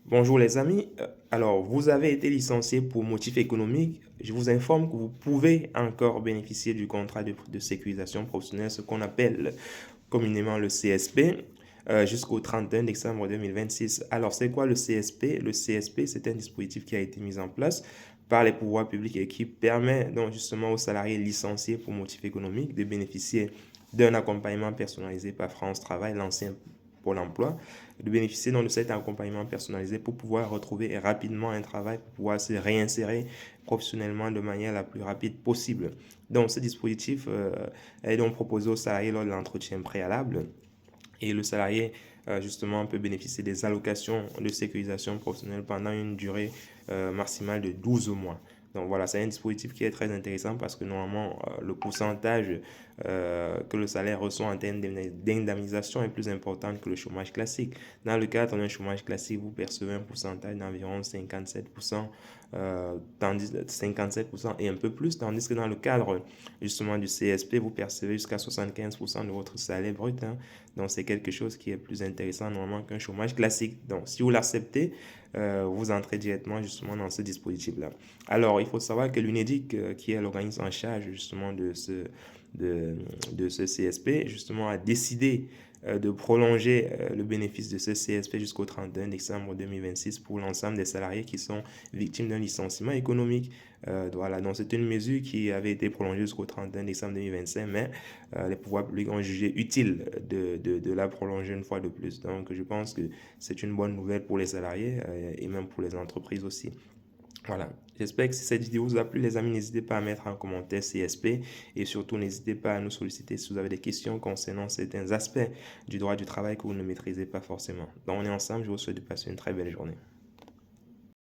Bonjour les amis. Alors, vous avez été licencié pour motif économique. Je vous informe que vous pouvez encore bénéficier du contrat de sécurisation professionnelle, ce qu'on appelle communément le CSP, jusqu'au 31 décembre 2026. Alors, c'est quoi le CSP? Le CSP, c'est un dispositif qui a été mis en place par les pouvoirs publics et qui permet donc justement aux salariés licenciés pour motif économique de bénéficier d'un accompagnement personnalisé par France Travail, l'ancien Pôle emploi, de bénéficier donc de cet accompagnement personnalisé pour pouvoir retrouver rapidement un travail, pour pouvoir se réinsérer professionnellement de manière la plus rapide possible. Donc, ce dispositif est donc proposé aux salariés lors de l'entretien préalable et le salarié justement peut bénéficier des allocations de sécurisation professionnelle pendant une durée maximale de 12 mois. Donc voilà, c'est un dispositif qui est très intéressant parce que normalement, le pourcentage que le salaire reçoit en termes d'indemnisation est plus important que le chômage classique. Dans le cadre d'un chômage classique, vous percevez un pourcentage d'environ 57%, 57% et un peu plus, tandis que dans le cadre justement du CSP, vous percevez jusqu'à 75% de votre salaire brut. Hein. Donc c'est quelque chose qui est plus intéressant normalement qu'un chômage classique. Donc si vous l'acceptez, vous entrez directement justement dans ce dispositif-là. Alors il faut savoir que l'UNEDIC, qui est l'organisme en charge justement de ce CSP, justement a décidé de prolonger le bénéfice de ce CSP jusqu'au 31 décembre 2026 pour l'ensemble des salariés qui sont victimes d'un licenciement économique. Voilà, donc c'est une mesure qui avait été prolongée jusqu'au 31 décembre 2025, mais les pouvoirs publics ont jugé utile de la prolonger une fois de plus. Donc je pense que c'est une bonne nouvelle pour les salariés et même pour les entreprises aussi. Voilà, j'espère que si cette vidéo vous a plu, les amis, n'hésitez pas à mettre en commentaire CSP et surtout n'hésitez pas à nous solliciter si vous avez des questions concernant certains aspects du droit du travail que vous ne maîtrisez pas forcément. Donc on est ensemble, je vous souhaite de passer une très belle journée.